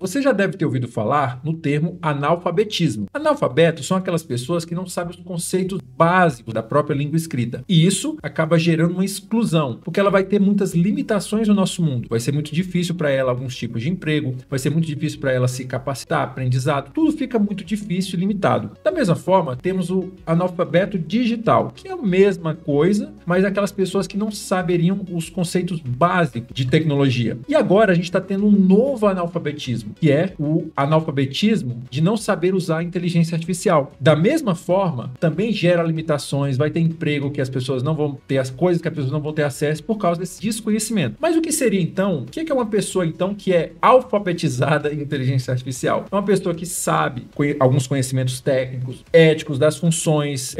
Você já deve ter ouvido falar no termo analfabetismo. Analfabetos são aquelas pessoas que não sabem os conceitos básicos da própria língua escrita. E isso acaba gerando uma exclusão, porque ela vai ter muitas limitações no nosso mundo. Vai ser muito difícil para ela alguns tipos de emprego, vai ser muito difícil para ela se capacitar, aprendizado, tudo fica muito difícil e limitado. Da mesma forma, temos o analfabeto digital, que é a mesma coisa, mas aquelas pessoas que não saberiam os conceitos básicos de tecnologia. E agora a gente está tendo um novo analfabetismo, que é o analfabetismo de não saber usar a inteligência artificial. Da mesma forma, também gera limitações, vai ter emprego que as pessoas não vão ter, as coisas que as pessoas não vão ter acesso por causa desse desconhecimento. Mas o que seria então? O que é uma pessoa então que é alfabetizada em inteligência artificial? É uma pessoa que sabe alguns conhecimentos técnicos, éticos das funções,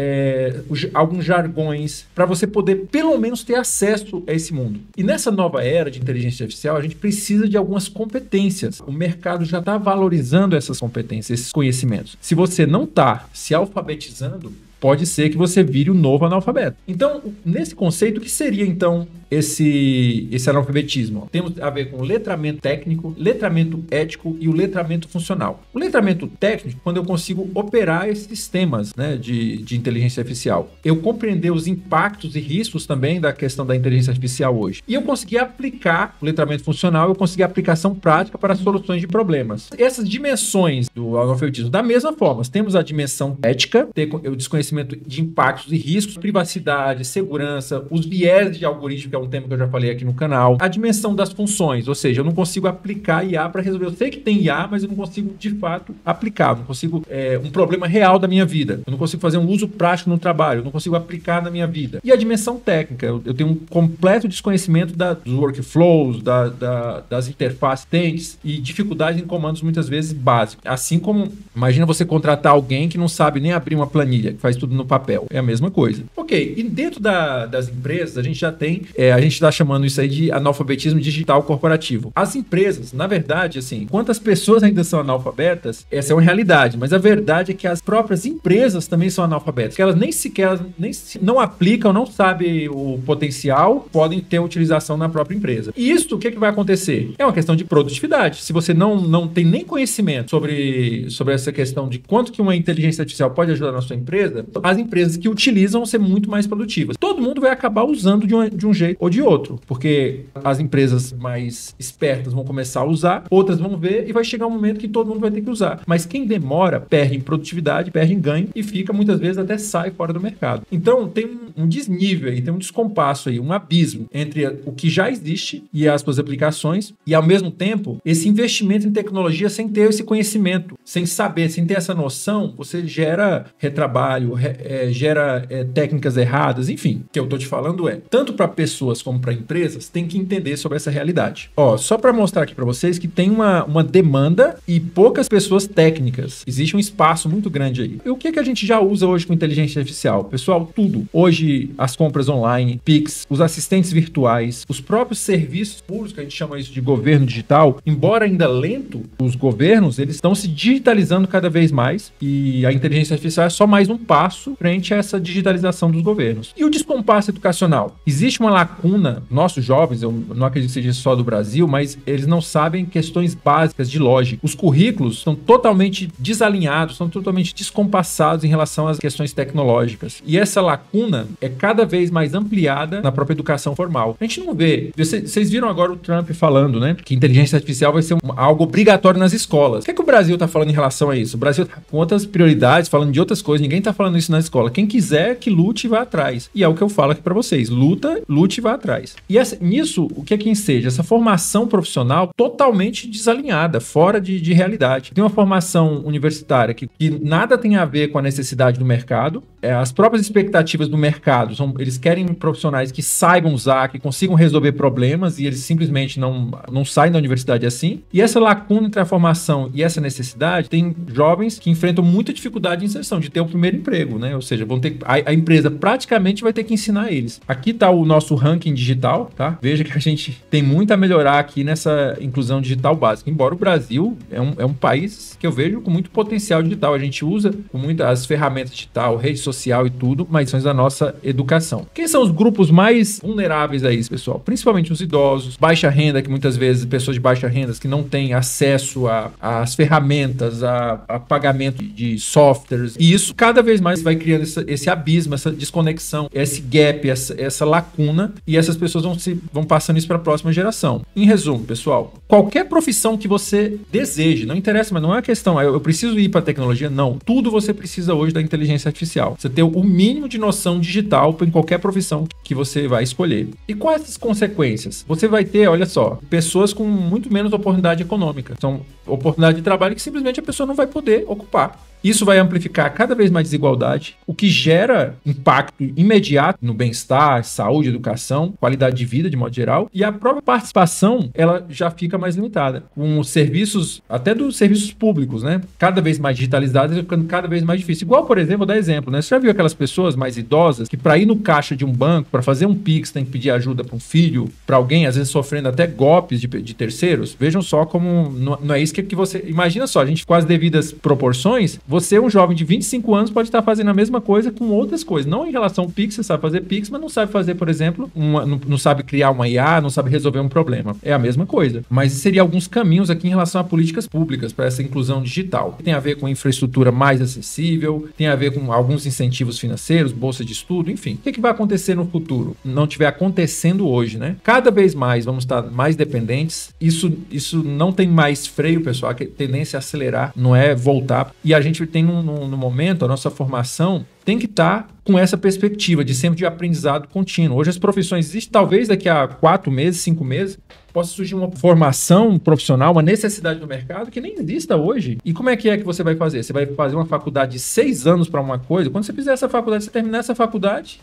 alguns jargões, para você poder pelo menos ter acesso a esse mundo. E nessa nova era de inteligência artificial, a gente precisa de algumas competências. O mercado já está valorizando essas competências, esses conhecimentos. Se você não está se alfabetizando, pode ser que você vire um novo analfabeto. Então, nesse conceito, o que seria, então, esse analfabetismo? Temos a ver com letramento técnico, letramento ético e o letramento funcional. O letramento técnico, quando eu consigo operar esses sistemas, né, de inteligência artificial. Eu compreender os impactos e riscos também da questão da inteligência artificial hoje. E eu consegui aplicar o letramento funcional, eu consegui aplicação prática para soluções de problemas. Essas dimensões do analfabetismo, da mesma forma, temos a dimensão ética, o desconhecimento de impactos e riscos, privacidade, segurança, os viés de algoritmo, que é um tema que eu já falei aqui no canal, a dimensão das funções, ou seja, eu não consigo aplicar IA para resolver. Eu sei que tem IA, mas eu não consigo, de fato, aplicar. Eu não consigo, um problema real da minha vida. Eu não consigo fazer um uso prático no trabalho. Eu não consigo aplicar na minha vida. E a dimensão técnica, eu tenho um completo desconhecimento dos workflows, das interfaces tentes e dificuldades em comandos muitas vezes básicos. Assim como, imagina você contratar alguém que não sabe nem abrir uma planilha, que faz tudo no papel. É a mesma coisa. Ok, e dentro das empresas, a gente já tem, a gente está chamando isso aí de analfabetismo digital corporativo. As empresas, na verdade, assim, quantas pessoas ainda são analfabetas, essa é uma realidade, mas a verdade é que as próprias empresas também são analfabetas, que elas não aplicam, não sabem o potencial, podem ter utilização na própria empresa. E isso, o que vai acontecer? É uma questão de produtividade. Se você não tem nem conhecimento sobre essa questão de quanto que uma inteligência artificial pode ajudar na sua empresa, as empresas que utilizam vão ser muito mais produtivas. Todo mundo vai acabar usando de um jeito ou de outro, porque as empresas mais espertas vão começar a usar, outras vão ver e vai chegar um momento que todo mundo vai ter que usar. Mas quem demora, perde em produtividade, perde em ganho e fica, muitas vezes, até sai fora do mercado. Então, tem um desnível aí, tem um descompasso aí, um abismo entre o que já existe e as suas aplicações e, ao mesmo tempo, esse investimento em tecnologia sem ter esse conhecimento, sem saber, sem ter essa noção, você gera retrabalho, gera técnicas erradas, enfim. O que eu tô te falando tanto para pessoas como para empresas, tem que entender sobre essa realidade. Só para mostrar aqui para vocês que tem uma demanda e poucas pessoas técnicas. Existe um espaço muito grande aí. E o que a gente já usa hoje com inteligência artificial? Pessoal, tudo. Hoje, as compras online, Pix, os assistentes virtuais, os próprios serviços públicos, que a gente chama isso de governo digital, embora ainda lento, os governos, eles estão se digitalizando cada vez mais e a inteligência artificial é só mais um passo frente a essa digitalização dos governos. E o descompasso educacional? Existe uma lacuna, nossos jovens, eu não acredito que seja só do Brasil, mas eles não sabem questões básicas de lógica. Os currículos são totalmente desalinhados, são totalmente descompassados em relação às questões tecnológicas. E essa lacuna é cada vez mais ampliada na própria educação formal. A gente não vê. Vocês viram agora o Trump falando, né, que inteligência artificial vai ser algo obrigatório nas escolas. O que é que o Brasil está falando em relação a isso? O Brasil está com outras prioridades, falando de outras coisas, ninguém está falando isso na escola. Quem quiser que lute e vá atrás. E é o que eu falo aqui para vocês. Lute e vá atrás. E nisso, o que enseja? Essa formação profissional totalmente desalinhada, fora de realidade. Tem uma formação universitária que nada tem a ver com a necessidade do mercado. As próprias expectativas do mercado, eles querem profissionais que saibam usar, que consigam resolver problemas e eles simplesmente não saem da universidade assim. E essa lacuna entre a formação e essa necessidade, tem jovens que enfrentam muita dificuldade de inserção, de ter o primeiro emprego. emprego, né? Ou seja, a empresa praticamente vai ter que ensinar eles. Aqui está o nosso ranking digital, tá? Veja que a gente tem muito a melhorar aqui nessa inclusão digital básica. Embora o Brasil é um país que eu vejo com muito potencial digital. A gente usa com muitas ferramentas digital, rede social e tudo, mas são da nossa educação. Quem são os grupos mais vulneráveis a isso, pessoal? Principalmente os idosos, baixa renda, que muitas vezes pessoas de baixa renda que não têm acesso às ferramentas, a pagamento de softwares. E isso cada vez mais vai criando esse abismo, essa desconexão, esse gap, essa lacuna, e essas pessoas vão passando isso para a próxima geração. Em resumo, pessoal, qualquer profissão que você deseje, não interessa, mas não é uma questão, eu preciso ir para a tecnologia, não. Tudo você precisa hoje da inteligência artificial. Você ter o mínimo de noção digital em qualquer profissão que você vai escolher. E quais as consequências? Você vai ter, olha só, pessoas com muito menos oportunidade econômica. São oportunidade de trabalho que simplesmente a pessoa não vai poder ocupar. Isso vai amplificar cada vez mais desigualdade, o que gera impacto imediato no bem-estar, saúde, educação, qualidade de vida de modo geral, e a própria participação ela já fica mais limitada. Com os serviços, até dos serviços públicos, né? Cada vez mais digitalizados, ficando cada vez mais difícil. Igual, por exemplo, vou dar exemplo, né? Você já viu aquelas pessoas mais idosas que para ir no caixa de um banco, para fazer um Pix, tem que pedir ajuda para um filho, para alguém, às vezes sofrendo até golpes de terceiros? Vejam só como não é isso que você... Imagina só, a gente com as devidas proporções, você, um jovem de 25 anos, pode estar fazendo a mesma coisa com outras coisas. Não em relação ao Pix, você sabe fazer Pix, mas não sabe fazer, por exemplo, não sabe criar uma IA, não sabe resolver um problema. É a mesma coisa. Mas seria alguns caminhos aqui em relação a políticas públicas para essa inclusão digital. Tem a ver com infraestrutura mais acessível, tem a ver com alguns incentivos financeiros, bolsa de estudo, enfim. O que vai acontecer no futuro? Não estiver acontecendo hoje, né? Cada vez mais vamos estar mais dependentes. Isso não tem mais freio, pessoal. A tendência é acelerar, não é voltar. E a gente tem no momento, a nossa formação tem que estar com essa perspectiva de sempre de aprendizado contínuo. Hoje as profissões existem, talvez daqui a 4 meses, 5 meses, possa surgir uma formação profissional, uma necessidade do mercado que nem exista hoje. E como é que você vai fazer? Você vai fazer uma faculdade de 6 anos para uma coisa? Quando você fizer essa faculdade, você terminar essa faculdade,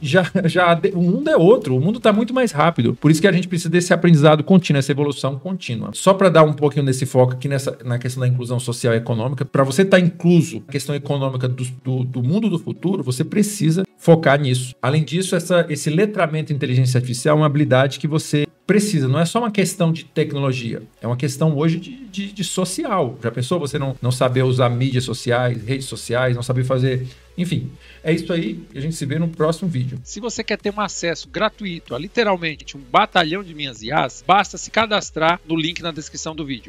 o mundo é outro, o mundo está muito mais rápido. Por isso que a gente precisa desse aprendizado contínuo, essa evolução contínua. Só para dar um pouquinho desse foco aqui na questão da inclusão social e econômica, para você estar incluso na questão econômica do mundo do futuro, você precisa focar nisso. Além disso, esse letramento em inteligência artificial é uma habilidade que você precisa, não é só uma questão de tecnologia, é uma questão hoje de social. Já pensou você não saber usar mídias sociais, redes sociais, não saber fazer... Enfim, é isso aí e a gente se vê no próximo vídeo. Se você quer ter um acesso gratuito a literalmente um batalhão de minhas IAs, basta se cadastrar no link na descrição do vídeo.